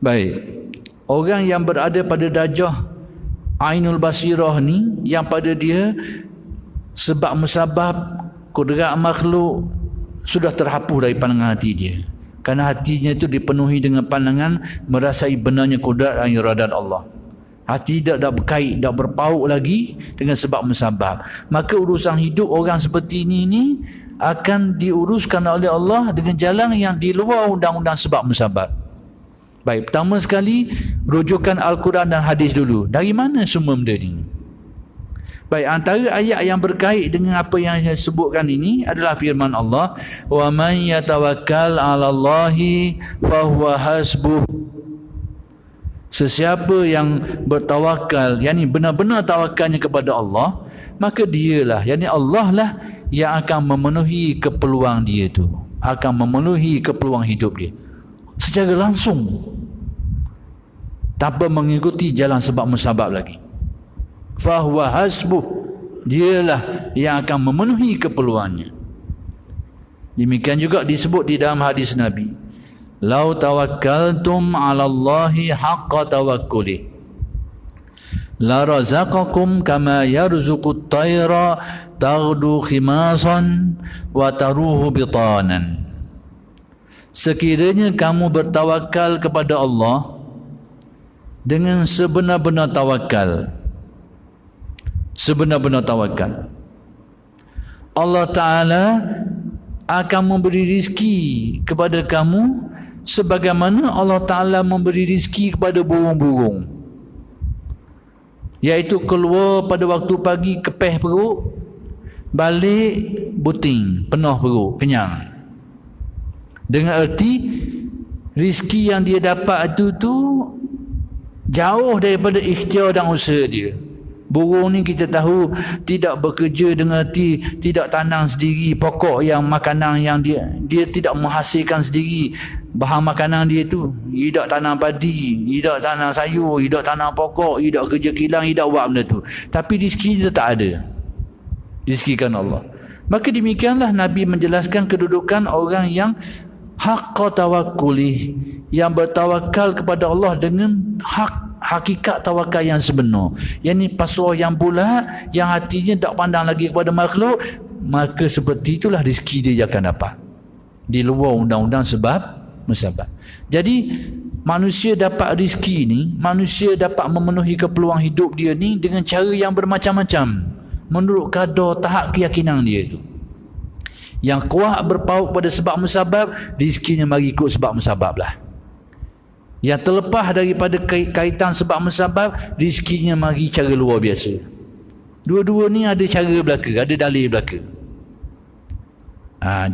Baik. Orang yang berada pada darjah Ainul Basirah ni, yang pada dia sebab musabab kudrat makhluk sudah terhapus dari pandangan hati dia. Kerana hatinya itu dipenuhi dengan pandangan merasai benarnya kudrat dan iradat Allah. Hati tak berkait, tak berpaut lagi dengan sebab musabab. Maka urusan hidup orang seperti ini akan diuruskan oleh Allah dengan jalan yang di luar undang-undang sebab musabab. Baik, pertama sekali rujukan Al-Quran dan hadis dulu. Dari mana semua benda ni? Baik, antara ayat yang berkait dengan apa yang saya sebutkan ini adalah firman Allah, wa man yatawakkal 'ala Allahi fahuwa hasbuh. Sesiapa yang bertawakal, yakni benar-benar tawakalnya kepada Allah, maka dialah, yakni Allah lah yang akan memenuhi keperluan dia tu, akan memenuhi keperluan hidup dia secara langsung, tanpa mengikuti jalan sebab musabab lagi. Fahuwa hasbuh, dialah yang akan memenuhi keperluannya. Demikian juga disebut di dalam hadis Nabi, lau tawakkaltum 'ala Allahi haqqa tawakkuli la razaqakum kama yarzuqut tayra taghdu khimasan wa taruhu bitanan. Sekiranya kamu bertawakal kepada Allah dengan sebenar-benar tawakal, sebenar-benar tawakal, Allah Ta'ala akan memberi rizki kepada kamu sebagaimana Allah Ta'ala memberi rizki kepada burung-burung, iaitu keluar pada waktu pagi kepeh perut, balik buting, penuh perut, kenyang. Dengan erti rizki yang dia dapat itu jauh daripada ikhtiar dan usaha dia. Burung ni kita tahu tidak bekerja dengan erti tidak tanam sendiri pokok yang makanan yang dia tidak menghasilkan sendiri bahan makanan dia tu. Dia tak tanam padi, dia tak tanam sayur, dia tak tanam pokok, dia tak kerja kilang, dia tak buat benda tu. Tapi rezeki dia tak ada. Rezekikan Allah. Maka demikianlah Nabi menjelaskan kedudukan orang yang haqqa tawakkuli, yang bertawakal kepada Allah dengan hakikat tawakal yang sebenar, yakni pasrah yang bulat, yang hatinya tak pandang lagi kepada makhluk. Maka seperti itulah rezeki dia akan dapat di luar undang-undang sebab musabab. Jadi manusia dapat rezeki ni, manusia dapat memenuhi keperluan hidup dia ni dengan cara yang bermacam-macam menurut kadar tahap keyakinan dia tu. Yang kuat berpaut pada sebab musabab, rezekinya mari ikut sebab musabab lah. Yang terlepas daripada kaitan sebab musabab, rezekinya mari cara luar biasa. Dua-dua ni ada cara belaka, ada dalil belaka.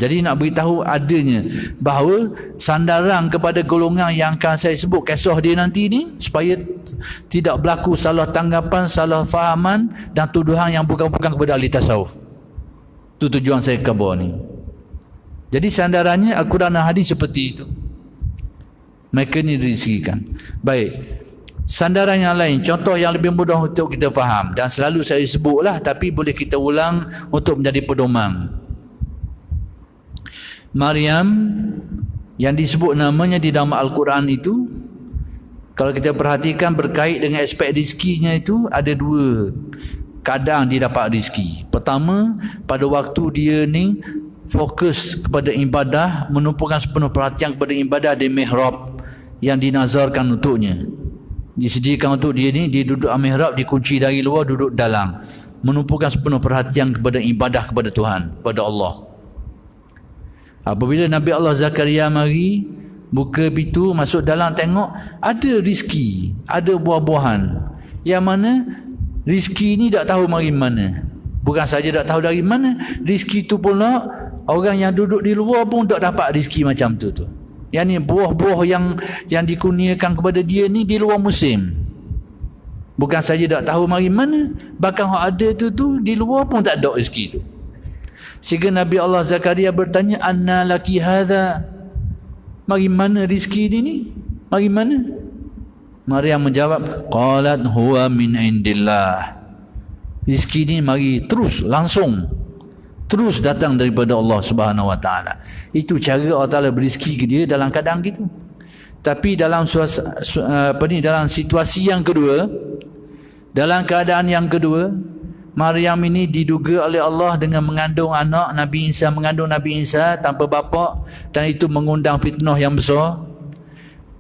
Jadi nak beritahu adanya bahawa sandaran kepada golongan yang akan saya sebut kisah dia nanti ni, supaya tidak berlaku salah tanggapan, salah fahaman dan tuduhan yang bukan-bukan kepada ahli tasawuf. Itu tujuan saya kabar ni. Jadi sandarannya Al-Quran dan hadis seperti itu. Mereka ni direzekikan. Baik. Sandaran yang lain, contoh yang lebih mudah untuk kita faham, dan selalu saya sebutlah, tapi boleh kita ulang untuk menjadi pedoman. Maryam yang disebut namanya di dalam Al-Quran itu, kalau kita perhatikan berkait dengan aspek rezekinya itu, ada dua kadang dia dapat rezeki. Pertama, pada waktu dia ni fokus kepada ibadah, menumpukan sepenuh perhatian kepada ibadah di mihrab yang dinazarkan untuknya, disediakan untuk dia ni. Dia duduk di mihrab, dikunci dari luar, duduk dalam, menumpukan sepenuh perhatian kepada ibadah kepada Tuhan, kepada Allah. Apabila Nabi Allah Zakaria mari buka pintu masuk dalam, tengok ada rezeki, ada buah-buahan, yang mana rezeki ni tak tahu mari mana. Bukan saja tak tahu dari mana, rezeki tu pula orang yang duduk di luar pun tak dapat rezeki macam tu. Yang ni buah-buah yang dikurniakan kepada dia ni di luar musim. Bukan saja tak tahu mari mana, bahkan hak ada tu di luar pun tak ada rezeki tu. Sehingga Nabi Allah Zakaria bertanya, anna laki hadha, mari mana rezeki ni? Mari mana? Maryam menjawab, qalat huwa min indillah. Rezeki ni mari terus, langsung, terus datang daripada Allah Subhanahu Wa Taala. Itu cara Allah Taala beri rezeki ke dia dalam keadaan gitu. Tapi dalam dalam situasi yang kedua, dalam keadaan yang kedua, Maryam ini diduga oleh Allah dengan mengandung anak Nabi Isa, mengandung Nabi Isa tanpa bapa, dan itu mengundang fitnah yang besar.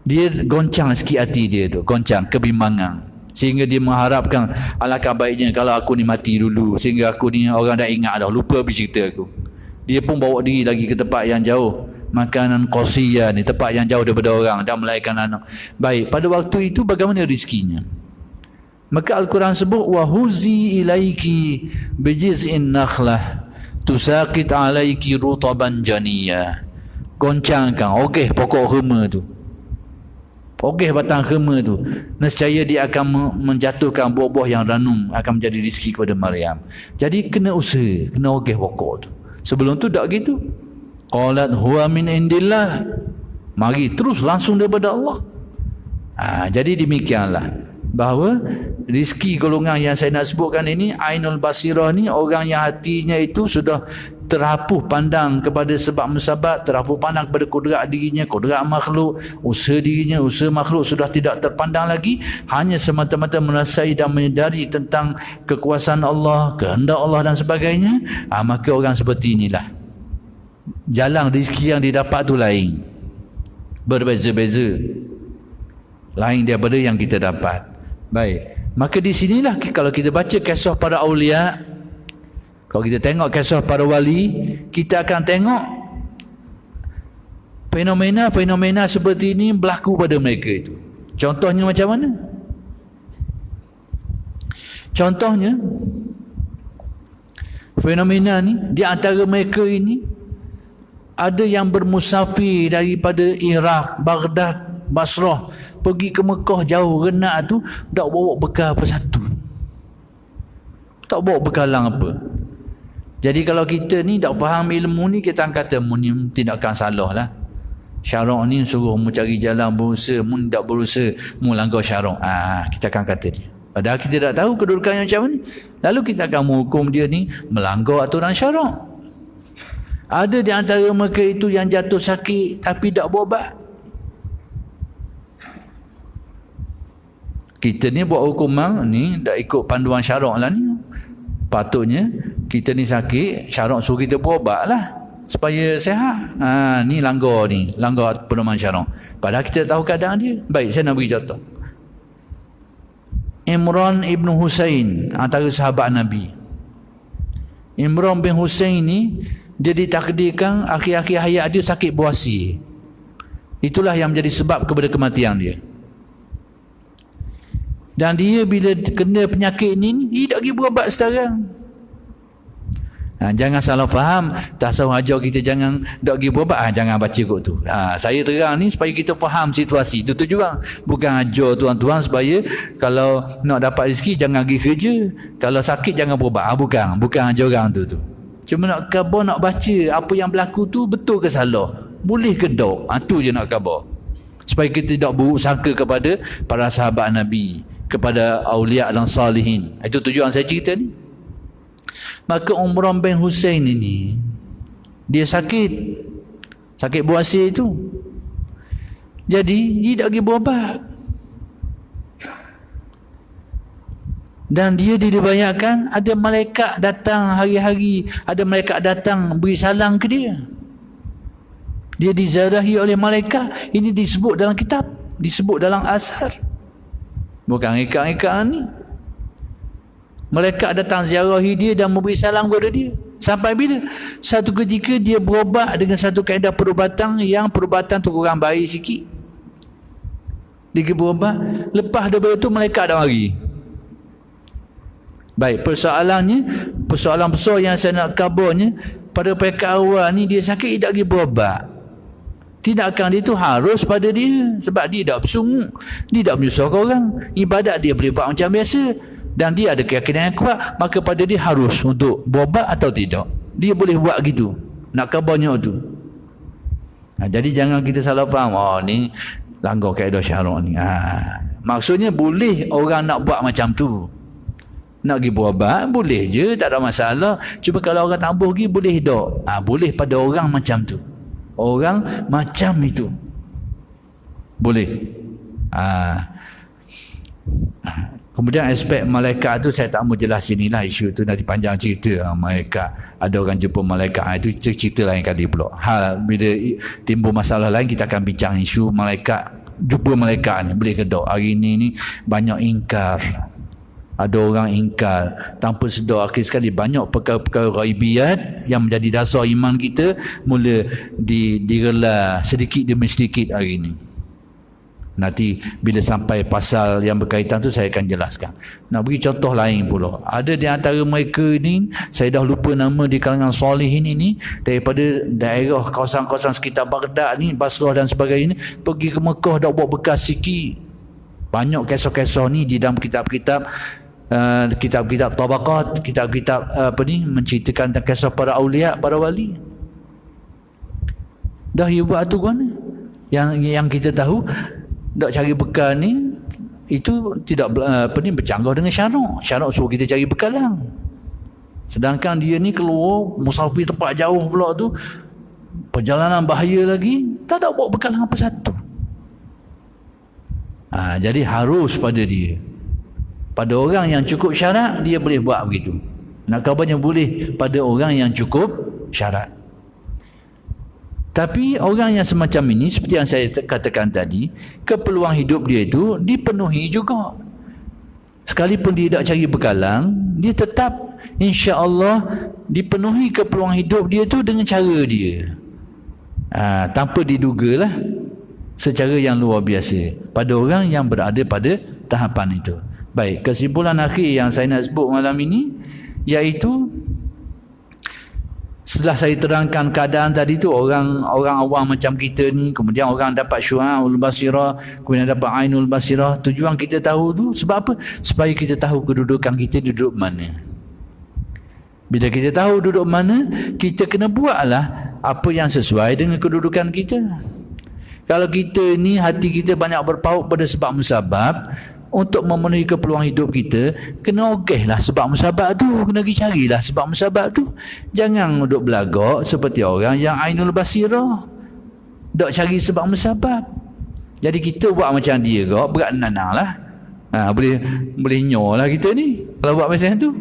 Dia goncang sikit hati dia tu, goncang, kebimbangan. Sehingga dia mengharapkan, alangkah baiknya kalau aku ni mati dulu, sehingga aku ni orang dah ingat dah, lupa habis cerita aku. Dia pun bawa diri lagi ke tempat yang jauh, makanan qasiyah ni, tempat yang jauh daripada orang, dan melahirkan anak. Baik, pada waktu itu bagaimana rezekinya? Maka Al-Quran sebut, wahuzi ilaiki bijiz'in nakhlah tusaqit alaiki rutaban janiyah. Goncangkan, okey pokok kurma tu, okey batang kurma tu, nescaya dia akan menjatuhkan buah-buah yang ranum, akan menjadi rezeki kepada Maryam. Jadi kena usaha, kena okey pokok tu. Sebelum tu tak gitu. Qalat huwa min indillah, mari terus langsung daripada Allah. Jadi demikianlah, bahawa rezeki golongan yang saya nak sebutkan ini, Ainul Basirah ni, orang yang hatinya itu sudah terhapuh pandang kepada sebab musabab, terhapuh pandang kepada kudrat dirinya, kudrat makhluk, usaha dirinya, usaha makhluk sudah tidak terpandang lagi, hanya semata-mata merasai dan menyedari tentang kekuasaan Allah, kehendak Allah dan sebagainya. Maka orang seperti inilah, jalan rezeki yang didapat tu lain, berbeza-beza, lain daripada yang kita dapat. Baik, maka di sinilah kalau kita baca kisah para awliya, kalau kita tengok kisah para wali, kita akan tengok fenomena-fenomena seperti ini berlaku pada mereka itu. Contohnya macam mana? Contohnya, fenomena ni, di antara mereka ini ada yang bermusafir daripada Iraq, Baghdad, Basrah, pergi ke Mekah jauh renak tu, tak bawa bekal apa satu, tak bawa bekalan apa. Jadi kalau kita ni tak faham ilmu ni, kita akan kata mu ni tindakan salah lah, syarak ni suruh mu cari jalan berusaha, mu tak berusaha, mu langgar syarak. Kita akan kata dia, padahal kita tak tahu kedudukannya macam mana, lalu kita akan menghukum dia ni melanggar aturan syarak. Ada di antara mereka itu yang jatuh sakit tapi tak berubat. Kita ni buat hukuman ni tak ikut panduan syarak lah ni. Patutnya kita ni sakit, syarak suruh kita berubat lah supaya sihat. Ni langgar pedoman syarak, padahal kita tahu keadaan dia. Baik, saya nak beri contoh. Imran ibn Husain, antara sahabat Nabi. Imran bin Husain ni, dia ditakdirkan akhir-akhir hayat dia sakit buasi. Itulah yang menjadi sebab kepada kematian dia. Dan dia bila kena penyakit ni, dia tak pergi berubat sekarang. Jangan salah faham, tasawuf ajar kita jangan tak pergi berubat. Jangan baca kot tu. Saya terang ni supaya kita faham situasi. Itu tujuan. Bukan ajar tuan-tuan supaya kalau nak dapat rezeki jangan pergi kerja, kalau sakit jangan berubat. Bukan ajar orang tu. Cuma nak khabar, nak baca apa yang berlaku tu betul ke salah, boleh ke tak. Tu je nak khabar, supaya kita tidak buruk sangka kepada para sahabat Nabi, kepada awliya dan salihin. Itu tujuan saya cerita ni. Maka Imran bin Husain ini, dia sakit buasi itu. Jadi dia tak pergi berubat, dan dia dibayangkan ada malaikat datang hari-hari, ada malaikat datang beri salam ke dia. Dia diziarahi oleh malaikat. Ini disebut dalam kitab, disebut dalam asar, bukan ikat-ikat ni. Malaikat datang ziarahi dia dan memberi salam kepada dia. Sampai bila? Satu ketika dia berubat dengan satu kaedah perubatan yang perubatan tu kurang baik sikit. Dia berubat, lepas daripada tu malaikat dah mari. Baik, persoalan besar yang saya nak kabarnya, pada peringkat awal ni dia sakit, dia tak pergi berubat. Tindakan dia tu harus pada dia, sebab dia tak bersungguh, dia tak menyusahkan orang. Ibadat dia boleh buat macam biasa, dan dia ada keyakinan yang kuat, maka pada dia harus untuk berubat atau tidak. Dia boleh buat gitu, nak kabarnya tu. Jadi jangan kita salah faham, ni langgar kaedah syarak ni. Maksudnya boleh orang nak buat macam tu, nak pergi berubat boleh je, tak ada masalah. Cuma kalau orang tak pergi boleh tak? Boleh pada orang macam tu, orang macam itu. Boleh. Kemudian aspek malaikat tu saya tak mau jelas sinilah, isu tu nanti panjang cerita. Malaikat, ada orang jumpa malaikat, itu cerita lain kali pula. Bila timbul masalah lain kita akan bincang isu malaikat, jumpa malaikat ni boleh ke tak. Hari ni banyak ingkar, ada orang ingkar tanpa sedar. Akhir sekali banyak perkara-perkara ghaibiyat yang menjadi dasar iman kita mula direla sedikit demi sedikit hari ni. Nanti bila sampai pasal yang berkaitan tu saya akan jelaskan. Nak beri contoh lain pula. Ada di antara mereka ni, saya dah lupa nama di kalangan solehin ini, daripada daerah kawasan-kawasan sekitar Baghdad ni, Basrah dan sebagainya, pergi ke Mekah dah buat bekas sikit. Banyak kisah-kisah ni di dalam kitab-kitab kitab-kitab tabaqat, kitab-kitab menceritakan tentang kisah para awliya, para wali. Dah ia buat tu kan? Yang kita tahu nak cari bekal ni itu tidak bercanggah dengan syarak. Syarak suruh kita cari bekal lah. Sedangkan dia ni keluar musafir tempat jauh pula tu, perjalanan bahaya lagi, tak ada bawa bekal apa satu. Jadi harus pada dia. Pada orang yang cukup syarat dia boleh buat begitu. Nak khabarnya boleh pada orang yang cukup syarat. Tapi orang yang semacam ini, seperti yang saya katakan tadi, keperluan hidup dia itu dipenuhi juga. Sekalipun dia tak cari bekalan, dia tetap insya-Allah dipenuhi keperluan hidup dia itu dengan cara dia. Tanpa didugalah, secara yang luar biasa pada orang yang berada pada tahapan itu. Baik, kesimpulan akhir yang saya nak sebut malam ini, iaitu setelah saya terangkan keadaan tadi tu, orang awam macam kita ni, kemudian orang dapat syu'aul basirah, kemudian dapat ainul basirah. Tujuan kita tahu tu sebab apa? Supaya kita tahu kedudukan kita duduk mana. Bila kita tahu duduk mana, kita kena buatlah apa yang sesuai dengan kedudukan kita. Kalau kita ni hati kita banyak berpaut pada sebab musabab, untuk memenuhi keperluan hidup kita, kena ogehlah sebab musabab tu, kena pergi carilah sebab musabab tu. Jangan duduk belagak seperti orang yang ainul basirah, duk cari sebab musabab. Jadi kita buat macam dia kok, berat nanang lah. Boleh nyor lah kita ni kalau buat macam tu.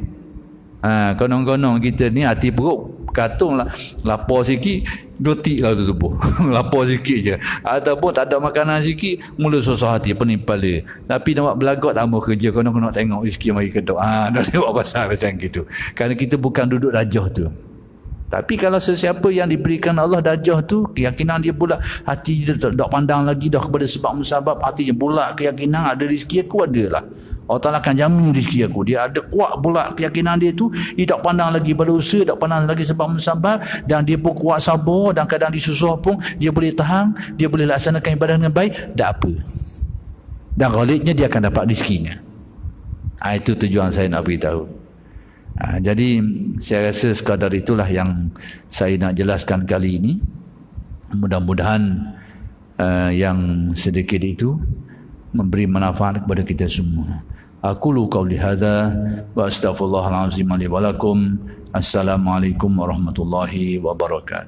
Konon-konon kita ni hati perut katung lah, lapar sikit dotik lah tu tubuh. Lapar sikit je, ataupun tak ada makanan sikit mula susah hati, pening kepala. Tapi nak buat belagak tak mau kerja, konon nak tengok rezeki mari kedok. Dah lewat pasal macam gitu. Kerana kita bukan duduk darjah tu. Tapi kalau sesiapa yang diberikan Allah darjah tu, keyakinan dia bulat, hati dia tak pandang lagi dah kepada sebab musabab, hati dia bulat keyakinan ada rezeki aku adalah. Allah Ta'ala akan jamin rezeki aku. Dia ada kuat pula keyakinan dia tu. Dia tak pandang lagi pada usaha, tak pandang lagi sebab musabab, dan dia pun kuat sabar, dan kadang disusah pun dia boleh tahan, dia boleh laksanakan ibadah dengan baik, tak apa. Dan ghalibnya dia akan dapat rezekinya. Itu tujuan saya nak beritahu. Jadi saya rasa sekadar itulah yang saya nak jelaskan kali ini. Mudah-mudahan yang sedikit itu memberi manfaat kepada kita semua. Aqulu qauli hadza wa astaghfirullahal azim li wa lakum. Assalamualaikum warahmatullahi wabarakatuh.